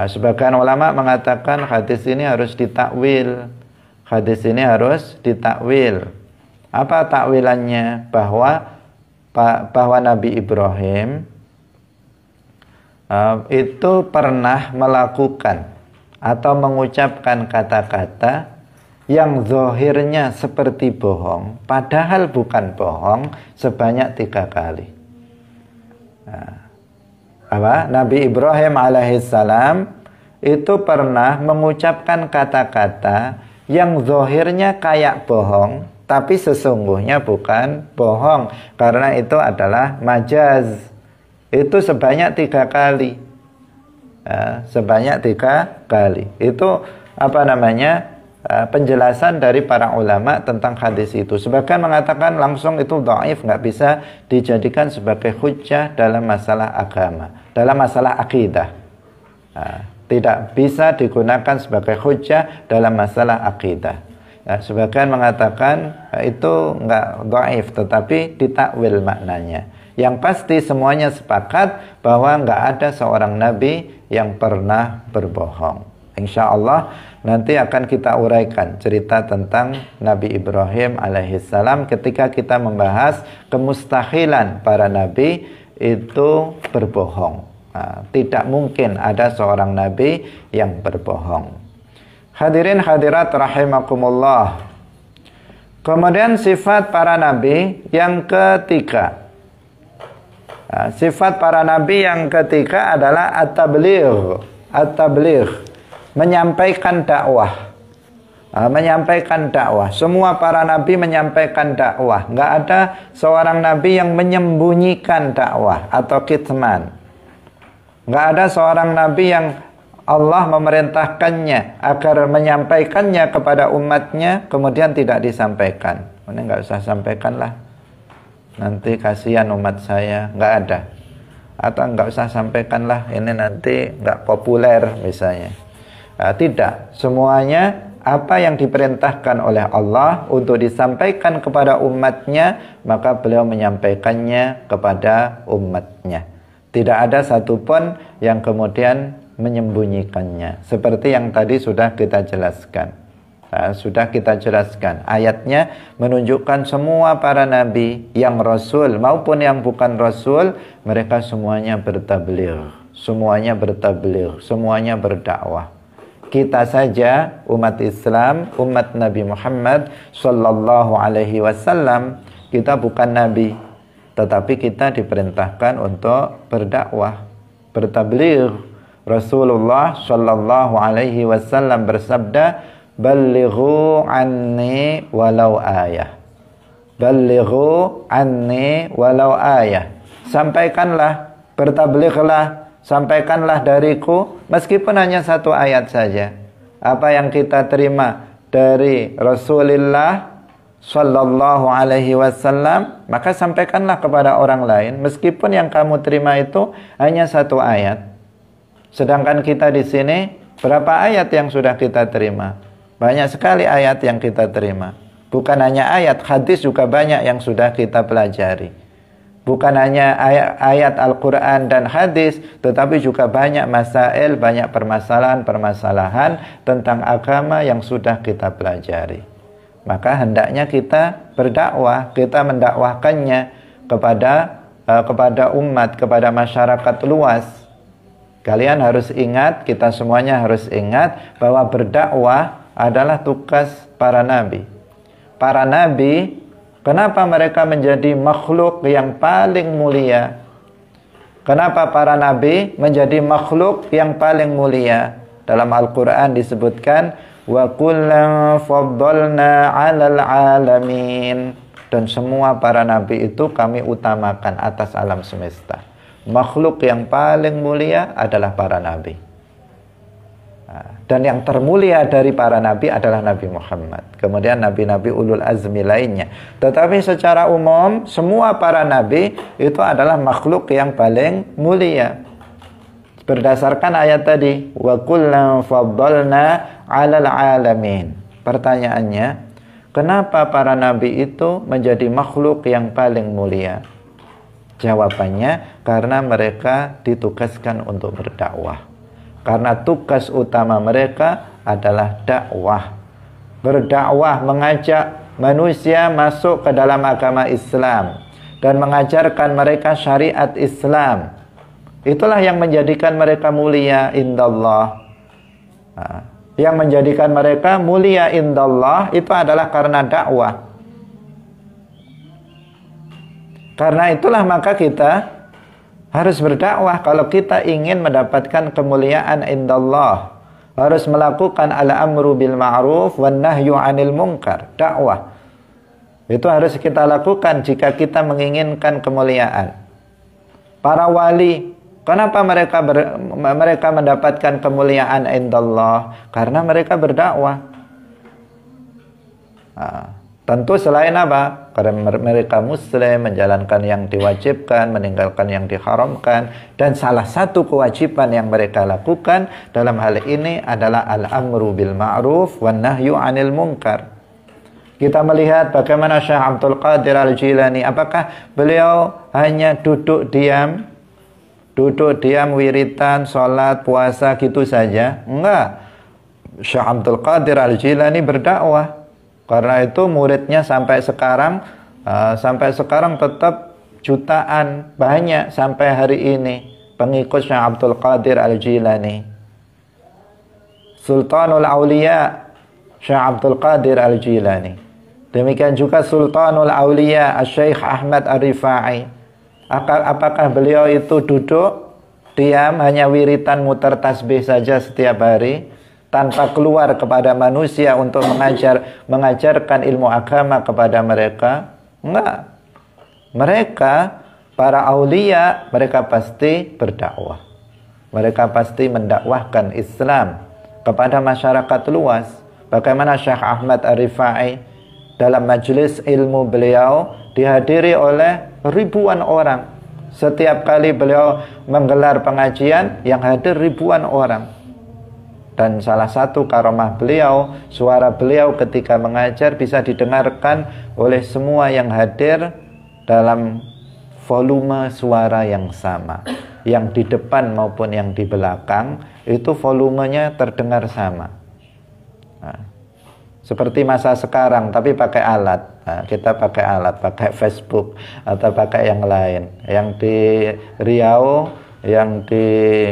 Sebagian ulama mengatakan hadis ini harus ditakwil. Hadis ini harus ditakwil. Apa takwilannya? Bahwa Nabi Ibrahim itu pernah melakukan atau mengucapkan kata-kata yang zahirnya seperti bohong, padahal bukan bohong, sebanyak 3 kali. Nabi Ibrahim alaihissalam itu pernah mengucapkan kata-kata yang zahirnya kayak bohong, tapi sesungguhnya bukan bohong, karena itu adalah majaz. Itu sebanyak 3 kali. Sebanyak 3 kali. Itu penjelasan dari para ulama tentang hadis itu. Sebagian mengatakan langsung itu dhaif, nggak bisa dijadikan sebagai hujjah dalam masalah agama, dalam masalah akidah. Tidak bisa digunakan sebagai hujjah dalam masalah akidah. Sebagian mengatakan itu nggak dhaif, tetapi ditakwil maknanya. Yang pasti semuanya sepakat bahwa nggak ada seorang nabi yang pernah berbohong. Insya Allah nanti akan kita uraikan cerita tentang Nabi Ibrahim alaihissalam ketika kita membahas kemustahilan para nabi itu berbohong. Tidak mungkin ada seorang nabi yang berbohong. Hadirin hadirat rahimakumullah. Kemudian sifat para nabi yang ketiga. Sifat para nabi yang ketiga adalah at-tabligh. Menyampaikan dakwah. Menyampaikan dakwah. Semua para nabi menyampaikan dakwah. Nggak ada seorang nabi yang menyembunyikan dakwah atau kitman. Nggak ada seorang nabi yang Allah memerintahkannya agar menyampaikannya kepada umatnya kemudian tidak disampaikan. Ini nggak usah sampaikanlah, nanti kasihan umat saya. Nggak ada. Atau nggak usah sampaikanlah, ini nanti nggak populer misalnya. Tidak, semuanya apa yang diperintahkan oleh Allah untuk disampaikan kepada umatnya, maka beliau menyampaikannya kepada umatnya. Tidak ada satupun yang kemudian menyembunyikannya. Seperti yang tadi sudah kita jelaskan. Ayatnya menunjukkan semua para nabi, yang rasul maupun yang bukan rasul, mereka semuanya bertabligh, semuanya berdakwah. Kita saja umat Islam, umat Nabi Muhammad sallallahu alaihi wasallam, kita bukan nabi, tetapi kita diperintahkan untuk berdakwah, bertabligh. Rasulullah sallallahu alaihi wasallam bersabda, "Ballighu anni walau ayah." Ballighu anni walau ayah. Sampaikanlah, bertablighlah, sampaikanlah dariku meskipun hanya 1 ayat saja. Apa yang kita terima dari Rasulullah sallallahu alaihi wasallam, maka sampaikanlah kepada orang lain meskipun yang kamu terima itu hanya 1 ayat. Sedangkan kita di sini berapa ayat yang sudah kita terima? Banyak sekali ayat yang kita terima. Bukan hanya ayat, hadis juga banyak yang sudah kita pelajari. Bukan hanya ayat Al-Quran dan hadis, tetapi juga banyak masail, banyak permasalahan-permasalahan tentang agama yang sudah kita pelajari. Maka hendaknya kita berdakwah, kita mendakwahkannya kepada umat, kepada masyarakat luas. Kalian harus ingat, kita semuanya harus ingat bahwa berdakwah adalah tugas para nabi. Para nabi, kenapa mereka menjadi makhluk yang paling mulia? Kenapa para nabi menjadi makhluk yang paling mulia? Dalam Al-Quran disebutkan, wa kullan faddalna 'alal 'alamin. Dan semua para nabi itu kami utamakan atas alam semesta. Makhluk yang paling mulia adalah para nabi. Dan yang termulia dari para nabi adalah Nabi Muhammad. Kemudian nabi-nabi ulul azmi lainnya. Tetapi secara umum, semua para nabi itu adalah makhluk yang paling mulia. Berdasarkan ayat tadi, wa kullan faddalna 'alal 'alamin. Pertanyaannya, kenapa para nabi itu menjadi makhluk yang paling mulia? Jawabannya, karena mereka ditugaskan untuk berdakwah. Karena tugas utama mereka adalah dakwah. Berdakwah, mengajak manusia masuk ke dalam agama Islam dan mengajarkan mereka syariat Islam. Itulah yang menjadikan mereka mulia indallah. Yang menjadikan mereka mulia indallah itu adalah karena dakwah. Karena itulah maka kita harus berdakwah kalau kita ingin mendapatkan kemuliaan indallah. Harus melakukan al-amru bil ma'ruf wan nahyu 'anil munkar, dakwah. Itu harus kita lakukan jika kita menginginkan kemuliaan. Para wali, kenapa mereka mendapatkan kemuliaan indallah? Karena mereka berdakwah. Tentu selain apa? Karena mereka muslim, menjalankan yang diwajibkan, meninggalkan yang diharamkan. Dan salah satu kewajiban yang mereka lakukan dalam hal ini adalah al-amru bil ma'ruf wan nahyu 'anil munkar. Kita melihat bagaimana Syekh Abdul Qadir Al-Jilani. Apakah beliau hanya duduk diam, wiritan, sholat, puasa gitu saja? Enggak. Syekh Abdul Qadir Al-Jilani berdakwah. Karena itu muridnya sampai sekarang tetap jutaan, banyak sampai hari ini pengikut Syekh Abdul Qadir Al-Jilani. Sultanul Auliya Syekh Abdul Qadir Al-Jilani. Demikian juga Sultanul Auliya Syekh Ahmad Ar-Rifai. Apakah beliau itu duduk diam, hanya wiritan muter tasbih saja setiap hari, tanpa keluar kepada manusia untuk mengajarkan ilmu agama kepada mereka? Enggak. Mereka, para aulia, mereka pasti berdakwah. Mereka pasti mendakwahkan Islam kepada masyarakat luas. Bagaimana Syekh Ahmad Ar-Rifai dalam majelis ilmu beliau dihadiri oleh ribuan orang. Setiap kali beliau menggelar pengajian, yang hadir ribuan orang. Dan salah satu karomah beliau, suara beliau ketika mengajar bisa didengarkan oleh semua yang hadir dalam volume suara yang sama. Yang di depan maupun yang di belakang, itu volumenya terdengar sama. Seperti masa sekarang, tapi pakai alat. Kita pakai alat, pakai Facebook atau pakai yang lain. Yang di Riau, yang di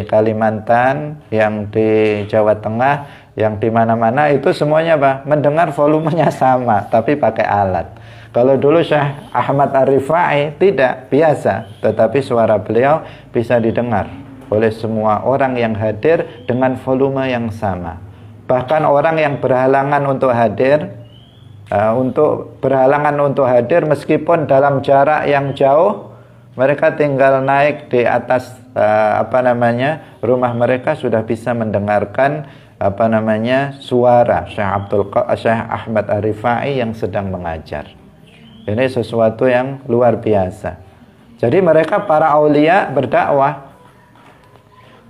Kalimantan, yang di Jawa Tengah, yang di mana-mana itu semuanya mendengar volumenya sama, tapi pakai alat. Kalau dulu Syekh Ahmad Ar-Rifai tidak, biasa, tetapi suara beliau bisa didengar oleh semua orang yang hadir dengan volume yang sama. Bahkan orang yang berhalangan untuk hadir, meskipun dalam jarak yang jauh, mereka tinggal naik di atas rumah mereka sudah bisa mendengarkan suara Syekh Ahmad Ar-Rifai yang sedang mengajar. Ini sesuatu yang luar biasa. Jadi mereka para aulia berdakwah.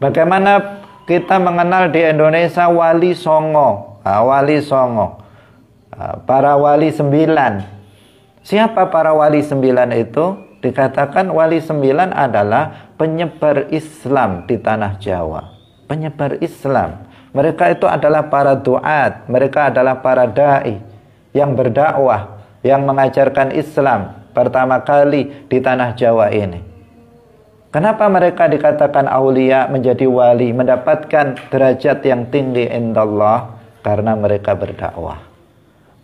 Bagaimana kita mengenal di Indonesia Wali Songo, para wali 9. Siapa para wali 9 itu? Dikatakan wali 9 adalah penyebar Islam di tanah Jawa. Penyebar Islam. Mereka itu adalah para duat, mereka adalah para da'i yang berdakwah, yang mengajarkan Islam pertama kali di tanah Jawa ini. Kenapa mereka dikatakan aulia, menjadi wali, mendapatkan derajat yang tinggi indallah? Karena mereka berdakwah.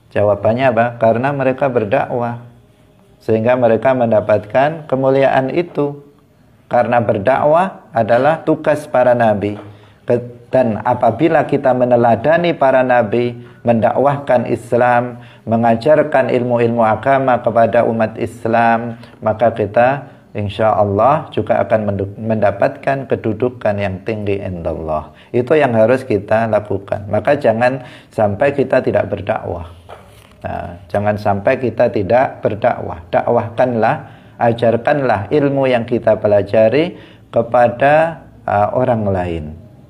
Jawabannya apa? Karena mereka berdakwah. Sehingga mereka mendapatkan kemuliaan itu. Karena berdakwah adalah tugas para nabi. Dan apabila kita meneladani para nabi, mendakwahkan Islam, mengajarkan ilmu-ilmu agama kepada umat Islam, maka kita insya Allah juga akan mendapatkan kedudukan yang tinggi indallah. Itu yang harus kita lakukan. Maka jangan sampai kita tidak berdakwah. Nah, jangan sampai kita tidak berdakwah. Dakwahkanlah, ajarkanlah ilmu yang kita pelajari kepada orang lain.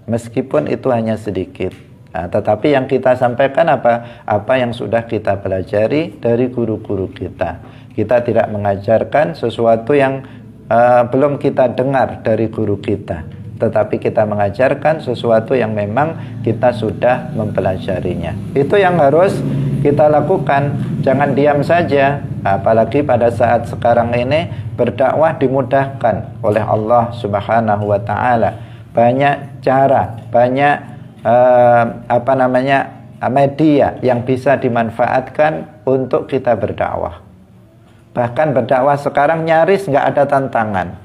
Meskipun itu hanya sedikit. Nah, tetapi yang kita sampaikan apa? Apa yang sudah kita pelajari dari guru-guru kita. Kita tidak mengajarkan sesuatu yang belum kita dengar dari guru kita. Tetapi kita mengajarkan sesuatu yang memang kita sudah mempelajarinya. Itu yang harus kita lakukan. Jangan diam saja. Apalagi pada saat sekarang ini berdakwah dimudahkan oleh Allah Subhanahu wa taala. Banyak cara, banyak media yang bisa dimanfaatkan untuk kita berdakwah. Bahkan berdakwah sekarang nyaris nggak ada tantangan.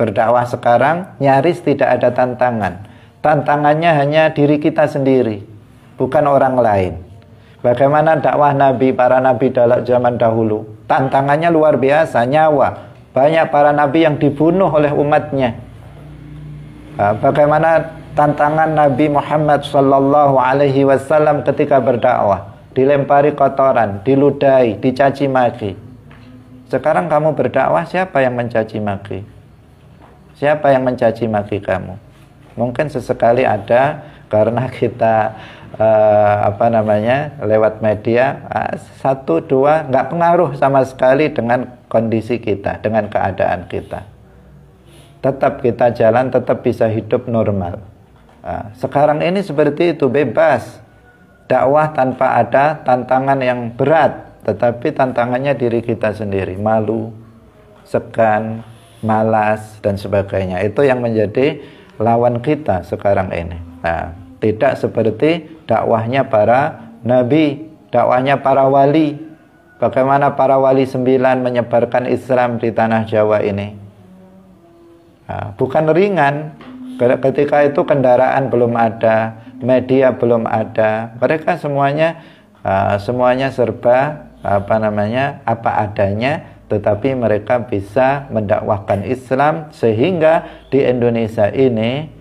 Berdakwah sekarang nyaris tidak ada tantangan. Tantangannya hanya diri kita sendiri, bukan orang lain. Bagaimana dakwah Nabi, para Nabi dalam zaman dahulu? Tantangannya luar biasa, nyawa. Banyak para Nabi yang dibunuh oleh umatnya. Bagaimana tantangan Nabi Muhammad sallallahu alaihi wasallam ketika berdakwah? Dilempari kotoran, diludahi, dicaci maki. Sekarang kamu berdakwah, siapa yang mencaci maki? Siapa yang mencaci maki kamu? Mungkin sesekali ada karena kita lewat media, satu dua, nggak pengaruh sama sekali dengan kondisi kita, dengan keadaan kita. Tetap kita jalan, tetap bisa hidup normal. Sekarang ini seperti itu, bebas. Dakwah tanpa ada tantangan yang berat, tetapi tantangannya diri kita sendiri. Malu, segan, malas, dan sebagainya. Itu yang menjadi lawan kita sekarang ini. Nah, tidak seperti dakwahnya para nabi, dakwahnya para wali. Bagaimana para wali 9 menyebarkan Islam di tanah Jawa ini. Bukan ringan. Ketika itu kendaraan belum ada, media belum ada. Mereka semuanya serba apa adanya, tetapi mereka bisa mendakwahkan Islam sehingga di Indonesia ini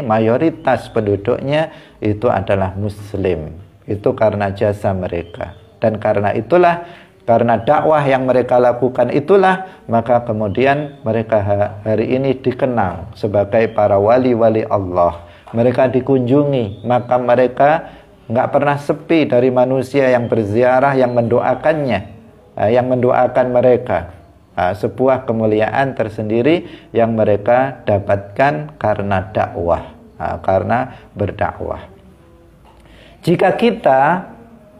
mayoritas penduduknya itu adalah Muslim. Itu karena jasa mereka. Dan karena itulah, karena dakwah yang mereka lakukan itulah, maka kemudian mereka hari ini dikenal sebagai para wali-wali Allah. Mereka dikunjungi, maka mereka nggak pernah sepi dari manusia yang berziarah, yang mendoakannya, yang mendoakan mereka. Sebuah kemuliaan tersendiri yang mereka dapatkan karena dakwah, karena berdakwah. Jika kita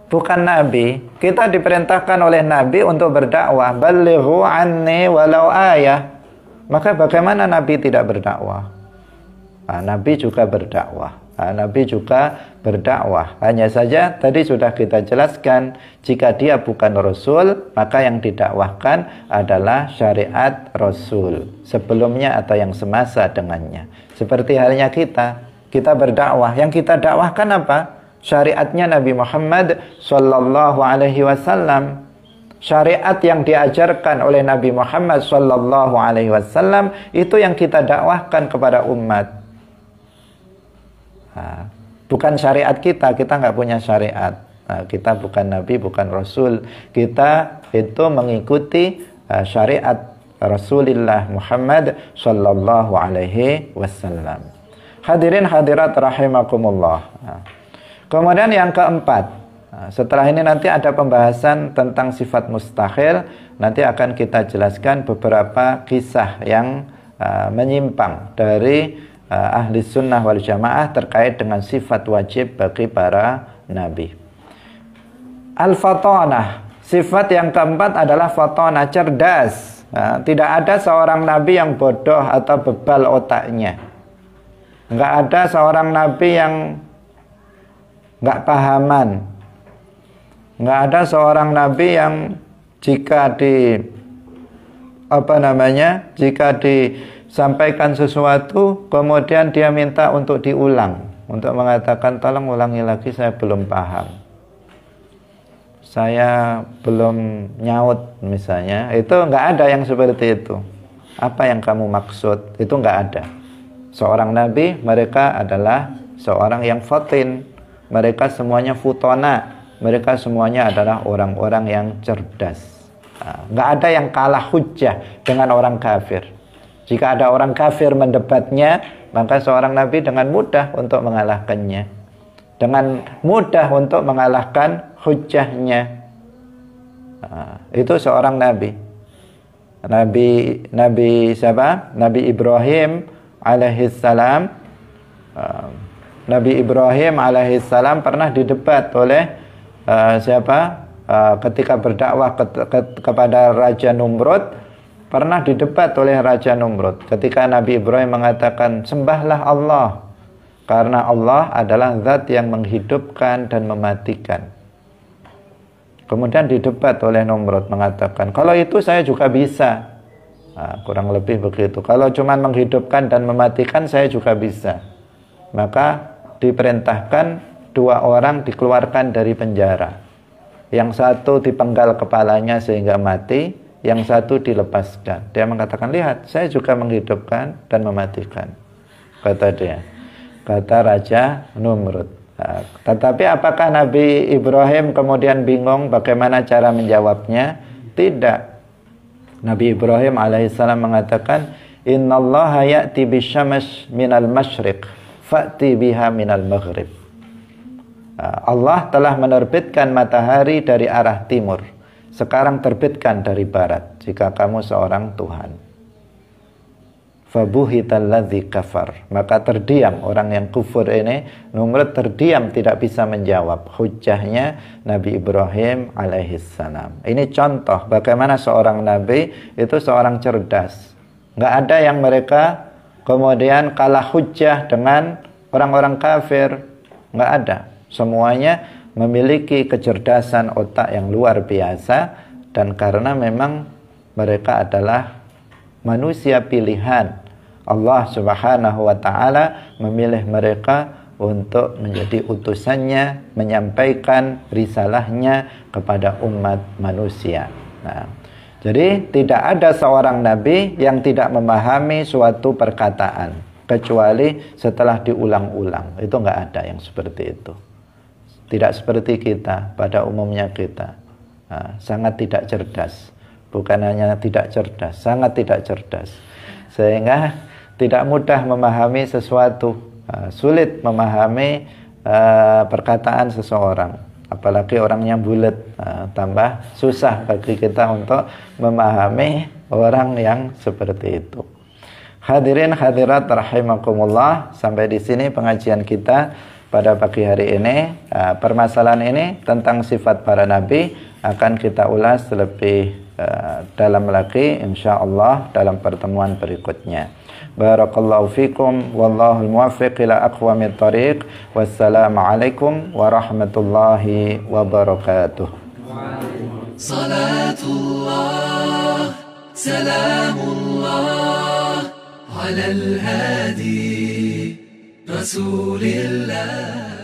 bukan nabi, kita diperintahkan oleh nabi untuk berdakwah, balighu anni walau ayah. Maka bagaimana nabi tidak berdakwah? Nabi juga berdakwah. Nabi juga berdakwah. Hanya saja tadi sudah kita jelaskan, jika dia bukan rasul, maka yang didakwahkan adalah syariat rasul sebelumnya atau yang semasa dengannya. Seperti halnya kita berdakwah, yang kita dakwahkan apa? Syariatnya Nabi Muhammad sallallahu alaihi wasallam. Syariat yang diajarkan oleh Nabi Muhammad sallallahu alaihi wasallam itu yang kita dakwahkan kepada umat. Bukan syariat kita nggak punya syariat. Kita bukan Nabi, bukan Rasul. Kita itu mengikuti syariat Rasulullah Muhammad sallallahu alaihi wasallam. Hadirin hadirat rahimakumullah. Kemudian yang keempat, setelah ini nanti ada pembahasan tentang sifat mustahil. Nanti akan kita jelaskan beberapa kisah yang menyimpang dari ahli sunnah wal jamaah terkait dengan sifat wajib bagi para nabi. Al-fatanah, sifat yang keempat adalah fatanah, cerdas. Nah, tidak ada seorang nabi yang bodoh atau bebal otaknya. Nggak ada seorang nabi yang nggak pahaman. Nggak ada seorang nabi yang jika jika disampaikan sesuatu kemudian dia minta untuk diulang, untuk mengatakan tolong ulangi lagi, saya belum paham, saya belum nyaut misalnya. Itu nggak ada yang seperti itu. Apa yang kamu maksud? Itu nggak ada. Seorang nabi, mereka adalah seorang yang fatin. Mereka semuanya futona. Mereka semuanya adalah orang-orang yang cerdas. Nggak ada yang kalah hujjah dengan orang kafir. Jika ada orang kafir mendebatnya, maka seorang nabi dengan mudah untuk mengalahkannya, dengan mudah untuk mengalahkan hujjahnya. Itu seorang nabi. Nabi siapa? Nabi Ibrahim alaihissalam. Nabi Ibrahim alaihissalam pernah didebat oleh ketika berdakwah kepada Raja Numrud, pernah didebat oleh Raja Numrud ketika Nabi Ibrahim mengatakan sembahlah Allah karena Allah adalah zat yang menghidupkan dan mematikan. Kemudian didebat oleh Numrud mengatakan, kalau itu saya juga bisa. Kurang lebih begitu. Kalau cuma menghidupkan dan mematikan saya juga bisa. Maka diperintahkan 2 orang dikeluarkan dari penjara. Yang satu dipenggal kepalanya sehingga mati, yang satu dilepaskan. Dia mengatakan, lihat, saya juga menghidupkan dan mematikan. Kata dia. Kata Raja Numrud. Tetapi apakah Nabi Ibrahim kemudian bingung bagaimana cara menjawabnya? Tidak. Nabi Ibrahim alaihissalam mengatakan, innallaha ya'ti bisyams minal masyriq fa'ti biha minal maghrib. Allah telah menerbitkan matahari dari arah timur. Sekarang terbitkan dari barat jika kamu seorang Tuhan. Fabuhitalladzi kafar. Maka terdiam orang yang kufur ini. Numrud terdiam, tidak bisa menjawab hujahnya Nabi Ibrahim alaihissalam. Ini contoh bagaimana seorang nabi itu seorang cerdas. Nggak ada yang mereka kemudian kalah hujah dengan orang-orang kafir. Nggak ada. Semuanya memiliki kecerdasan otak yang luar biasa. Dan karena memang mereka adalah manusia pilihan, Allah subhanahu wa ta'ala memilih mereka untuk menjadi utusannya, menyampaikan risalahnya kepada umat manusia. Jadi tidak ada seorang nabi yang tidak memahami suatu perkataan kecuali setelah diulang-ulang. Itu nggak ada yang seperti itu. Tidak seperti kita, pada umumnya kita sangat tidak cerdas. Bukan hanya tidak cerdas, sangat tidak cerdas. Sehingga tidak mudah memahami sesuatu, sulit memahami perkataan seseorang. Apalagi orangnya bulat, tambah susah bagi kita untuk memahami orang yang seperti itu. Hadirin hadirat rahimakumullah, sampai di sini pengajian kita pada pagi hari ini. Permasalahan ini tentang sifat para nabi akan kita ulas lebih dalam lagi insyaallah dalam pertemuan berikutnya. Barakallahu fikum wallahul muwaffiq ila aqwamit thariq. Wassalamualaikum warahmatullahi wabarakatuh. Salatullah salamullah ala al-hadi rasulillah.